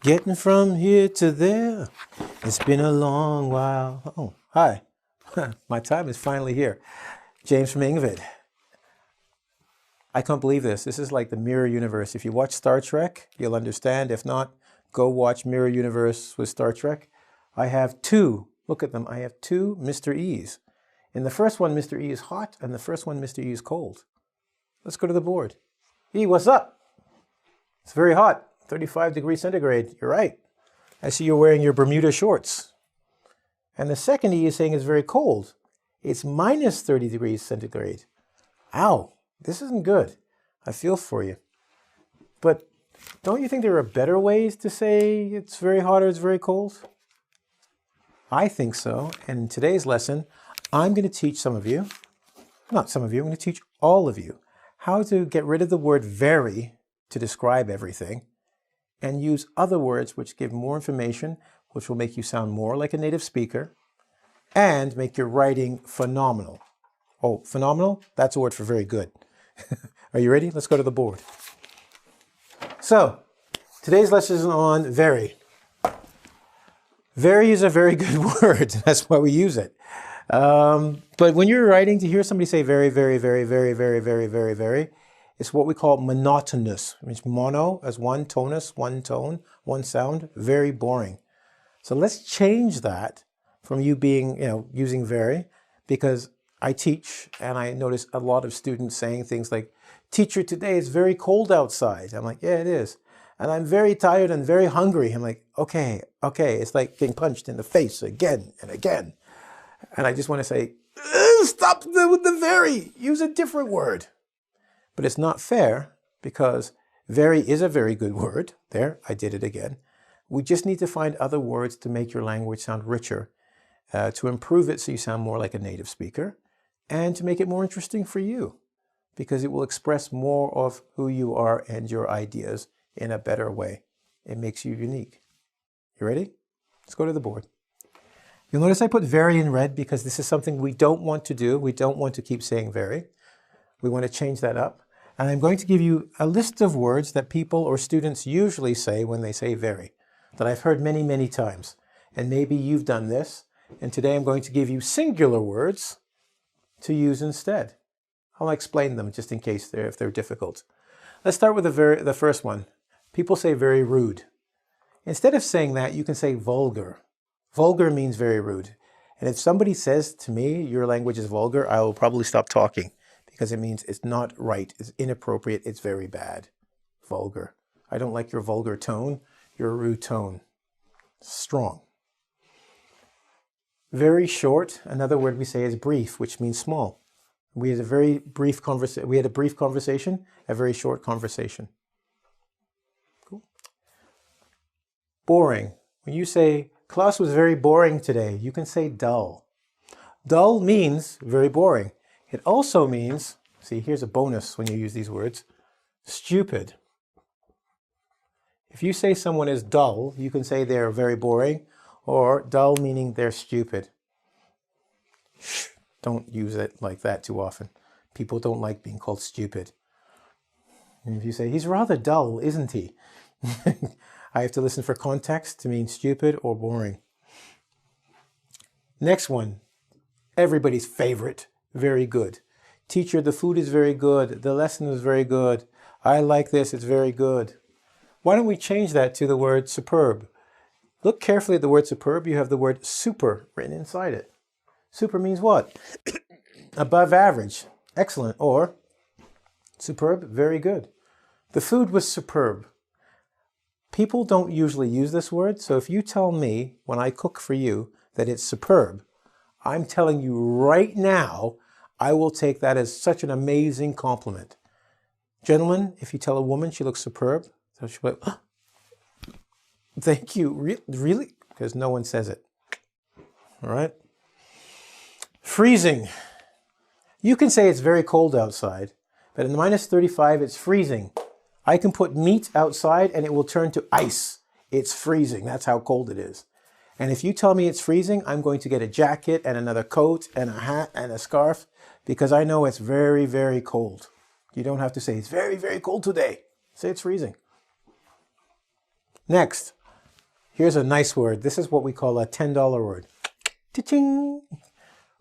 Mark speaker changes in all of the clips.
Speaker 1: Getting from here to there. It's been a long while. Oh, hi. My time is finally here. James from Ingvid. I can't believe this. This is like the mirror universe. If you watch Star Trek, you'll understand. If not, go watch Mirror Universe with Star Trek. I have two. Look at them. I have two Mr. E's. In the first one, Mr. E is hot, and the first one, Mr. E is cold. Let's go to the board. E, what's up? It's very hot. 35 degrees centigrade. You're right. I see you're wearing your Bermuda shorts. And the second E is saying it's very cold. It's minus 30 degrees centigrade. Ow, this isn't good. I feel for you. But don't you think there are better ways to say it's very hot or it's very cold? I think so. And in today's lesson, I'm going to teach some of you, not some of you, I'm going to teach all of you how to get rid of the word very to describe everything and use other words which give more information, which will make you sound more like a native speaker and make your writing phenomenal. Oh, phenomenal? That's a word for very good. Are you ready? Let's go to the board. So, today's lesson is on very. Very is a very good word. That's why we use it. But when you're writing, to hear somebody say very, very, very, very, very, very, very, very, it's what we call monotonous. It means mono as one, tonus, one tone, one sound, very boring. So let's change that from you being, using very, because I teach and I notice a lot of students saying things like, teacher, today it's very cold outside. I'm like, yeah, it is. And I'm very tired and very hungry. I'm like, okay. It's like getting punched in the face again and again. And I just want to say, stop with the very, use a different word. But it's not fair because very is a very good word. There, I did it again. We just need to find other words to make your language sound richer, to improve it so you sound more like a native speaker, and to make it more interesting for you, because it will express more of who you are and your ideas in a better way. It makes you unique. You ready? Let's go to the board. You'll notice I put very in red because this is something we don't want to do. We don't want to keep saying very. We want to change that up. And I'm going to give you a list of words that people or students usually say when they say very, that I've heard many, many times. And maybe you've done this. And today I'm going to give you singular words to use instead. I'll explain them just in case if they're difficult. Let's start with the first one. People say very rude. Instead of saying that, you can say vulgar. Vulgar means very rude. And if somebody says to me, your language is vulgar, I will probably stop talking because it means it's not right, it's inappropriate, it's very bad. Vulgar. I don't like your vulgar tone, your rude tone. Strong. Very short, another word we say is brief, which means small. We had a brief conversation, a very short conversation. Cool. Boring. When you say, class was very boring today, you can say dull. Dull means very boring. It also means, see, here's a bonus when you use these words, stupid. If you say someone is dull, you can say they're very boring, or dull meaning they're stupid. Shh, don't use it like that too often. People don't like being called stupid. And if you say, he's rather dull, isn't he? I have to listen for context to mean stupid or boring. Next one, everybody's favorite, very good. Teacher, the food is very good. The lesson is very good. I like this, it's very good. Why don't we change that to the word superb? Look carefully at the word superb. You have the word super written inside it. Super means what? Above average, excellent, or superb, very good. The food was superb. People don't usually use this word, so if you tell me when I cook for you that it's superb, I'm telling you right now, I will take that as such an amazing compliment. Gentlemen, if you tell a woman she looks superb, she'll be like, oh, thank you, really? Because no one says it. All right? Freezing. You can say it's very cold outside, but in minus 35, it's freezing. I can put meat outside and it will turn to ice. It's freezing. That's how cold it is. And if you tell me it's freezing, I'm going to get a jacket and another coat and a hat and a scarf because I know it's very, very cold. You don't have to say it's very, very cold today. Say it's freezing. Next, Here's a nice word. This is what we call a $10 word. Cha-ching.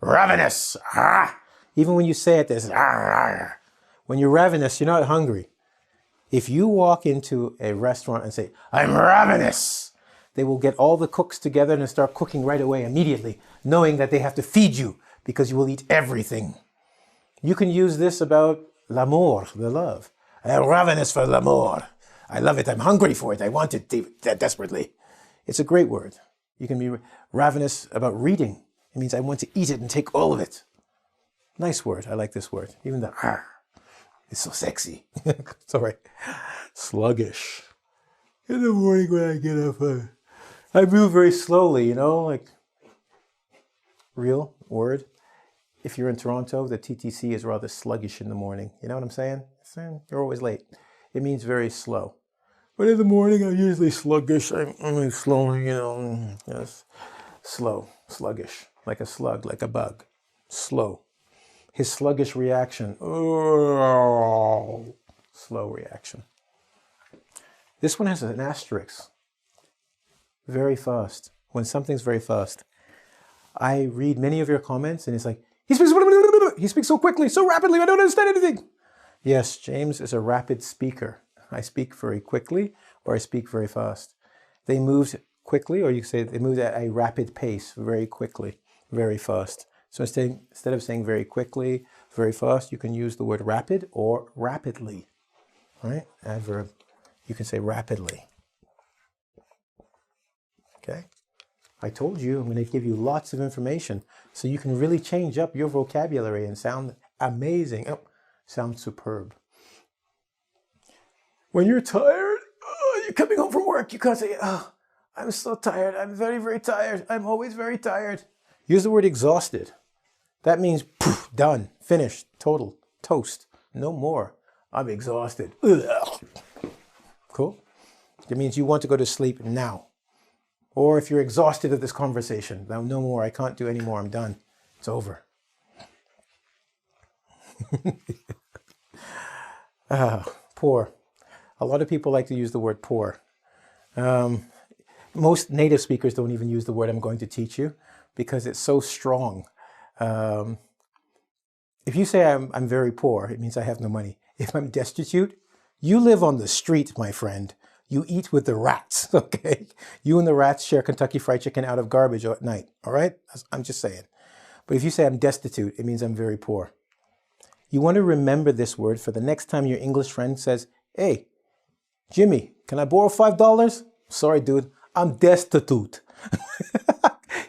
Speaker 1: Ravenous. Ah. Even when you say it, there's when you're ravenous, you're not hungry. If you walk into a restaurant and say, I'm ravenous, they will get all the cooks together and start cooking right away, immediately, knowing that they have to feed you because you will eat everything. You can use this about l'amour, the love. I'm ravenous for l'amour. I love it. I'm hungry for it. I want it desperately. It's a great word. You can be ravenous about reading. It means I want to eat it and take all of it. Nice word. I like this word. Even the it's so sexy. Sorry. Sluggish. In the morning when I get up, I move very slowly, you know, like real word. If you're in Toronto, the TTC is rather sluggish in the morning. You know what I'm saying? You're always late. It means very slow. But in the morning, I'm usually sluggish. I'm slowly, you know, yes. Slow, sluggish, like a slug, like a bug. Slow. His sluggish reaction. Oh, slow reaction. This one has an asterisk. Very fast. When something's very fast. I read many of your comments and it's like, he speaks so quickly, so rapidly, I don't understand anything. Yes, James is a rapid speaker. I speak very quickly or I speak very fast. They moved quickly, or you could say they moved at a rapid pace, very quickly, very fast. So instead of saying very quickly, very fast, you can use the word rapid or rapidly. Right? Adverb. You can say rapidly. Okay? I told you I'm going to give you lots of information so you can really change up your vocabulary and sound amazing. Oh, sound superb. When you're tired, you're coming home from work, you can't say, oh, I'm so tired. I'm very, very tired. I'm always very tired. Use the word exhausted. That means poof, done, finished, total, toast, no more. I'm exhausted. Ugh. Cool? It means you want to go to sleep now. Or if you're exhausted of this conversation, no more, I can't do any more, I'm done. It's over. Poor. A lot of people like to use the word poor. Most native speakers don't even use the word I'm going to teach you because it's so strong. If you say I'm very poor, it means I have no money. If I'm destitute, you live on the street, my friend. You eat with the rats, okay? You and the rats share Kentucky Fried Chicken out of garbage at night, all right? I'm just saying. But if you say I'm destitute, it means I'm very poor. You want to remember this word for the next time your English friend says, hey, Jimmy, can I borrow $5? Sorry, dude, I'm destitute.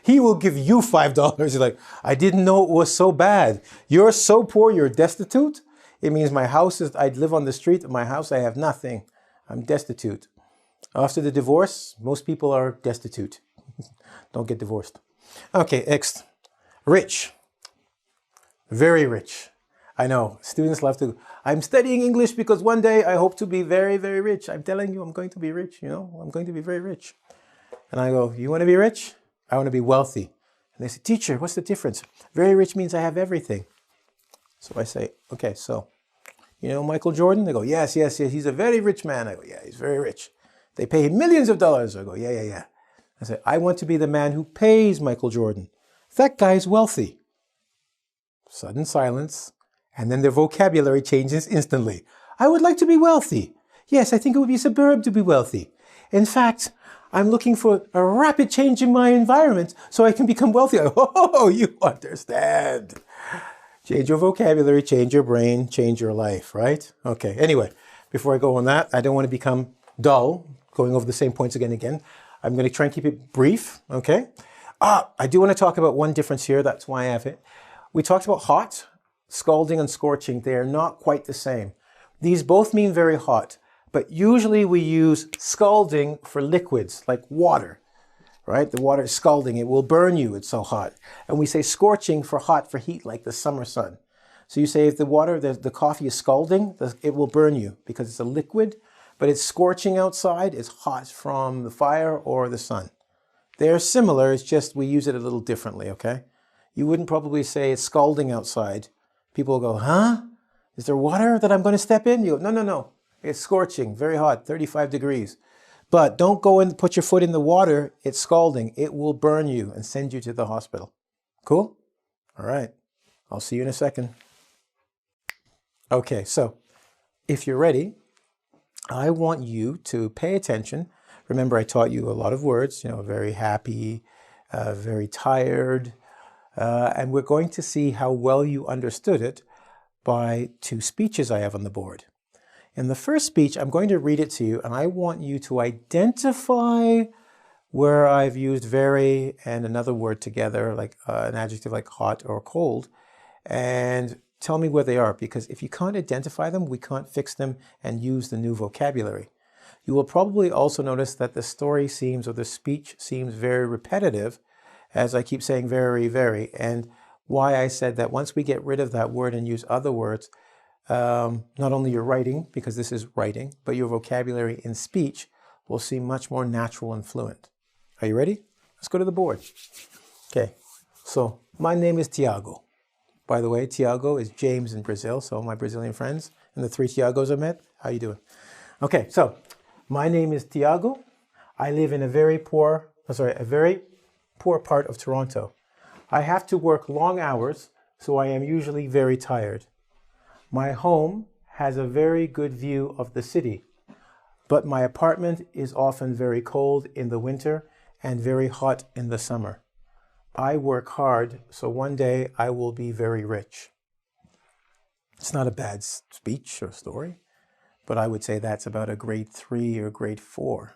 Speaker 1: He will give you $5. He's like, I didn't know it was so bad. You're so poor, you're destitute? It means my house is, I live on the street. In my house, I have nothing. I'm destitute. After the divorce, most people are destitute. Don't get divorced. Okay, next. Rich. Very rich. I know, students love to, I'm studying English because one day I hope to be very, very rich. I'm telling you, I'm going to be rich, you know, I'm going to be very rich. And I go, you want to be rich? I want to be wealthy. And they say, teacher, what's the difference? Very rich means I have everything. So I say, okay, so, you know Michael Jordan? They go, yes, yes, yes, he's a very rich man. I go, yeah, he's very rich. They pay him millions of dollars. I go, yeah, yeah, yeah. I say, I want to be the man who pays Michael Jordan. That guy's wealthy. Sudden silence. And then their vocabulary changes instantly. I would like to be wealthy. Yes, I think it would be superb to be wealthy. In fact, I'm looking for a rapid change in my environment so I can become wealthy. Oh, you understand. Change your vocabulary, change your brain, change your life, right? Okay, anyway, before I go on that, I don't want to become dull, going over the same points again and again. I'm going to try and keep it brief, okay? I do want to talk about one difference here. That's why I have it. We talked about hot. Scalding and scorching, they are not quite the same. These both mean very hot, but usually we use scalding for liquids like water, right? The water is scalding, it will burn you, it's so hot. And we say scorching for hot, for heat, like the summer sun. So you say if the water, the coffee is scalding, it will burn you because it's a liquid, but it's scorching outside, it's hot from the fire or the sun. They're similar, it's just we use it a little differently, okay? You wouldn't probably say it's scalding outside. People go, huh? Is there water that I'm going to step in? You go, no, no, no. It's scorching, very hot, 35 degrees. But don't go and put your foot in the water. It's scalding. It will burn you and send you to the hospital. Cool? All right. I'll see you in a second. Okay, so if you're ready, I want you to pay attention. Remember, I taught you a lot of words, very happy, very tired, and we're going to see how well you understood it by two speeches I have on the board. In the first speech, I'm going to read it to you, and I want you to identify where I've used very and another word together, like an adjective like hot or cold, and tell me where they are, because if you can't identify them, we can't fix them and use the new vocabulary. You will probably also notice that the story seems, or the speech seems very repetitive, as I keep saying very, very, and why I said that once we get rid of that word and use other words, not only your writing, because this is writing, but your vocabulary in speech will seem much more natural and fluent. Are you ready? Let's go to the board. Okay, so my name is Tiago. By the way, Tiago is James in Brazil, so my Brazilian friends and the three Tiagos I met, how you doing? Okay, so my name is Tiago. I live in a very poor part of Toronto. I have to work long hours, so I am usually very tired. My home has a very good view of the city, but my apartment is often very cold in the winter and very hot in the summer. I work hard, so one day I will be very rich. It's not a bad speech or story, but I would say that's about a grade 3 or grade 4.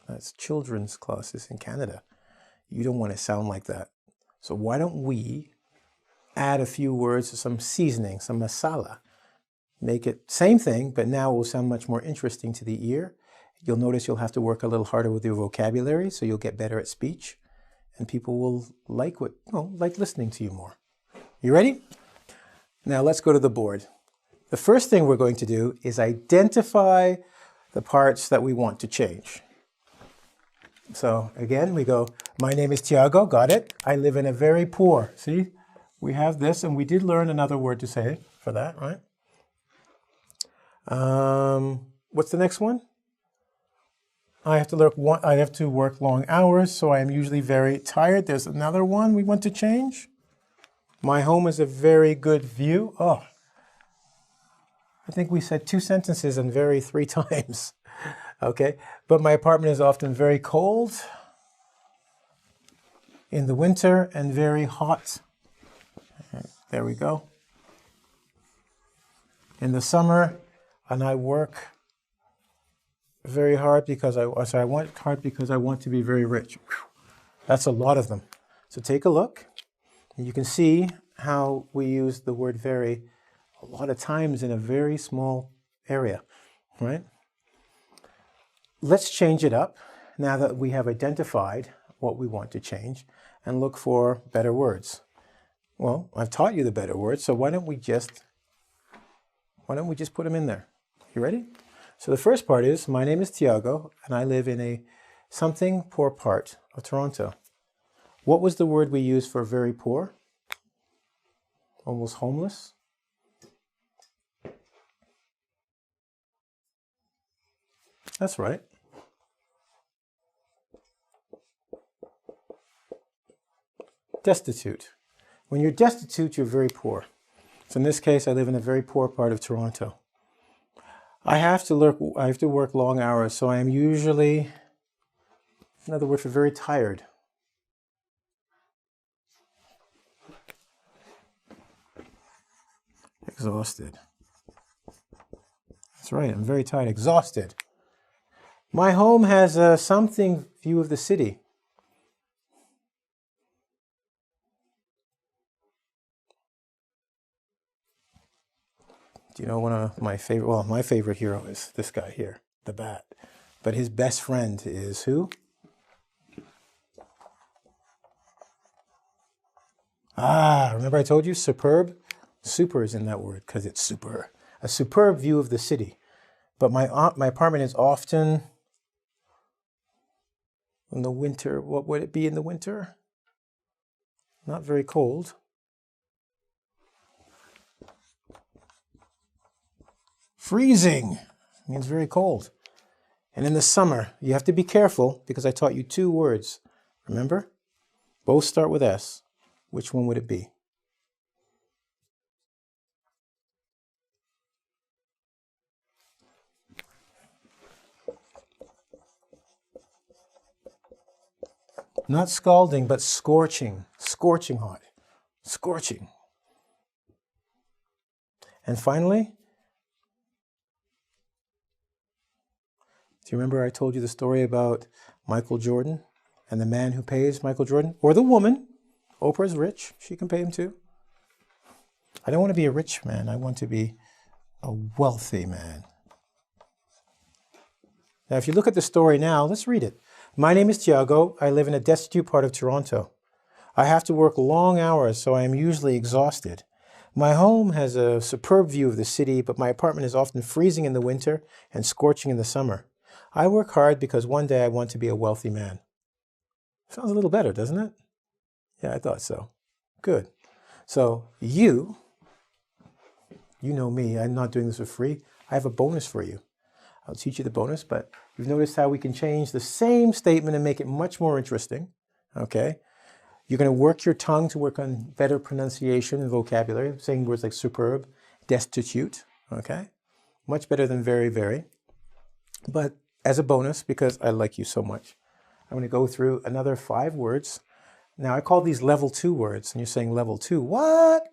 Speaker 1: That's children's classes in Canada. You don't want to sound like that. So why don't we add a few words, some seasoning, some masala. Make it same thing, but now it will sound much more interesting to the ear. You'll notice you'll have to work a little harder with your vocabulary, so you'll get better at speech. And people will like listening to you more. You ready? Now let's go to the board. The first thing we're going to do is identify the parts that we want to change. So again, we go, my name is Tiago, got it. I live in a very poor, see? We have this, and we did learn another word to say for that, right? What's the next one? I have to work long hours, so I am usually very tired. There's another one we want to change. My home is a very good view. Oh, I think we said 2 sentences and very 3 times. Okay, but my apartment is often very cold in the winter and very hot. There we go. In the summer, and I work very hard because I want to be very rich. That's a lot of them. So take a look, and you can see how we use the word very a lot of times in a very small area, right? Let's change it up now that we have identified what we want to change and look for better words. Well, I've taught you the better words, so why don't we just put them in there? You ready? So the first part is, my name is Tiago, and I live in a something poor part of Toronto. What was the word we used for very poor? Almost homeless? That's right. Destitute. When you're destitute, you're very poor. So in this case, I live in a very poor part of Toronto. I have to work long hours, so I am usually, another word for very tired. Exhausted. That's right, I'm very tired, exhausted. My home has a something view of the city. Do you know one of my favorite, well, my favorite hero is this guy here, the bat. But his best friend is who? Ah, remember I told you, superb? Super is in that word because it's super. A superb view of the city. But my apartment is often, in the winter, what would it be in the winter? Not very cold. Freezing means very cold. And in the summer, you have to be careful because I taught you 2 words. Remember? Both start with S. Which one would it be? Not scalding, but scorching. Scorching hot. Scorching. And finally, do you remember I told you the story about Michael Jordan and the man who pays Michael Jordan? Or the woman. Oprah's rich. She can pay him too. I don't want to be a rich man. I want to be a wealthy man. Now, if you look at the story now, let's read it. My name is Tiago. I live in a destitute part of Toronto. I have to work long hours, so I am usually exhausted. My home has a superb view of the city, but my apartment is often freezing in the winter and scorching in the summer. I work hard because one day I want to be a wealthy man. Sounds a little better, doesn't it? Yeah, I thought so. Good. So you know me. I'm not doing this for free. I have a bonus for you. I'll teach you the bonus, but you've noticed how we can change the same statement and make it much more interesting. Okay? You're going to work your tongue to work on better pronunciation and vocabulary, saying words like superb, destitute. Okay? Much better than very, very. But as a bonus, because I like you so much, I'm going to go through another 5 words. Now, I call these level 2 words, and you're saying level 2. What?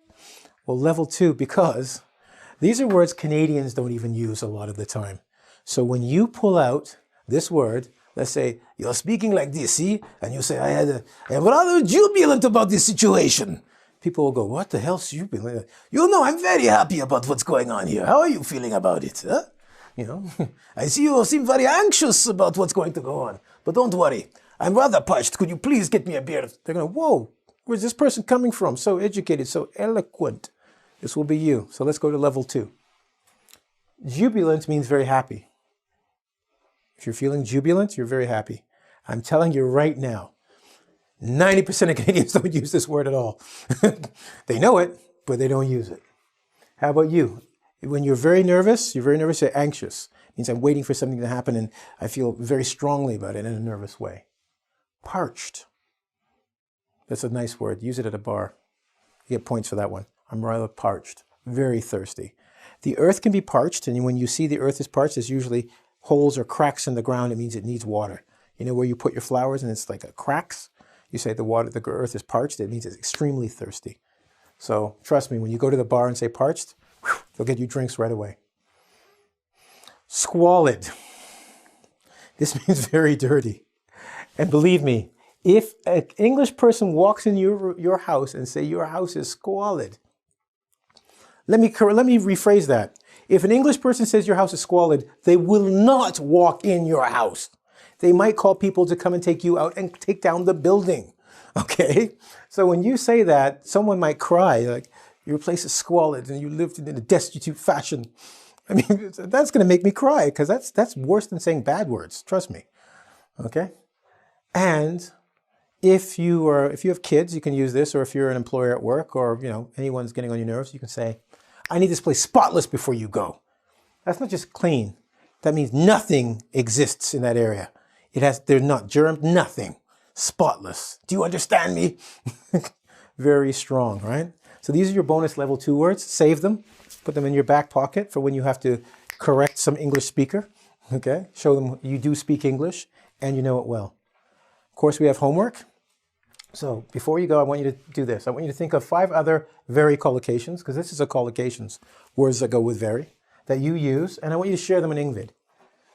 Speaker 1: Well, level 2 because these are words Canadians don't even use a lot of the time. So when you pull out this word, let's say, you're speaking like this, see? And you say, I am rather jubilant about this situation. People will go, what the hell's jubilant? You know, I'm very happy about what's going on here. How are you feeling about it? Huh? You know, I see you seem very anxious about what's going to go on. But don't worry. I'm rather parched. Could you please get me a beer? They're going, whoa, where's this person coming from? So educated, so eloquent. This will be you. So let's go to level 2. Jubilant means very happy. If you're feeling jubilant, you're very happy. I'm telling you right now, 90% of Canadians don't use this word at all. They know it, but they don't use it. How about you? When you're very nervous, you're anxious. It means I'm waiting for something to happen and I feel very strongly about it in a nervous way. Parched. That's a nice word. Use it at a bar. You get points for that one. I'm rather parched. Very thirsty. The earth can be parched, and when you see the earth is parched, there's usually holes or cracks in the ground. It means it needs water. You know where you put your flowers and it's like a cracks? You say the earth is parched, it means it's extremely thirsty. So trust me, when you go to the bar and say parched, they'll get you drinks right away. Squalid. This means very dirty. And believe me, if an English person walks in your house and say your house is squalid, let me rephrase that. If an English person says your house is squalid, they will not walk in your house. They might call people to come and take you out and take down the building. Okay? So when you say that, someone might cry, like, your place is squalid and you lived in a destitute fashion. I mean, that's going to make me cry because that's worse than saying bad words. Trust me. Okay? And if you have kids, you can use this, or if you're an employer at work, or anyone's getting on your nerves, you can say, I need this place spotless before you go. That's not just clean. That means nothing exists in that area. There's not germs, nothing. Spotless. Do you understand me? Very strong, right? So these are your bonus level 2 words. Save them. Put them in your back pocket for when you have to correct some English speaker. Okay? Show them you do speak English and you know it well. Of course, we have homework. So before you go, I want you to do this. I want you to think of 5 other very collocations, because this is a collocations, words that go with very, that you use, and I want you to share them in Ingvid.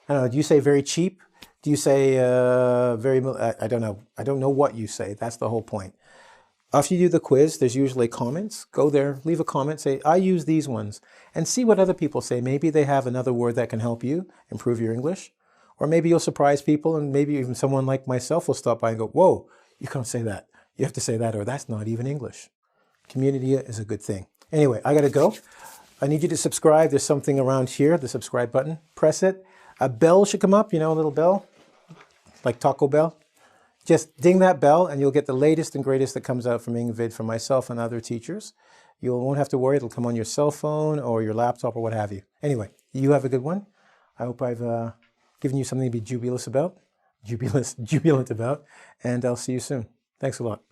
Speaker 1: I don't know, do you say very cheap? Do you say very, I don't know. I don't know what you say. That's the whole point. After you do the quiz, there's usually comments. Go there, leave a comment, say, I use these ones, and see what other people say. Maybe they have another word that can help you improve your English, or maybe you'll surprise people, and maybe even someone like myself will stop by and go, whoa, you can't say that. You have to say that, or that's not even English. Community is a good thing. Anyway, I got to go. I need you to subscribe. There's something around here, the subscribe button. Press it. A bell should come up, a little bell, like Taco Bell. Just ding that bell, and you'll get the latest and greatest that comes out from Ingvid from myself and other teachers. You won't have to worry. It'll come on your cell phone or your laptop or what have you. Anyway, you have a good one. I hope I've giving you something to be jubilant about. And I'll see you soon. Thanks a lot.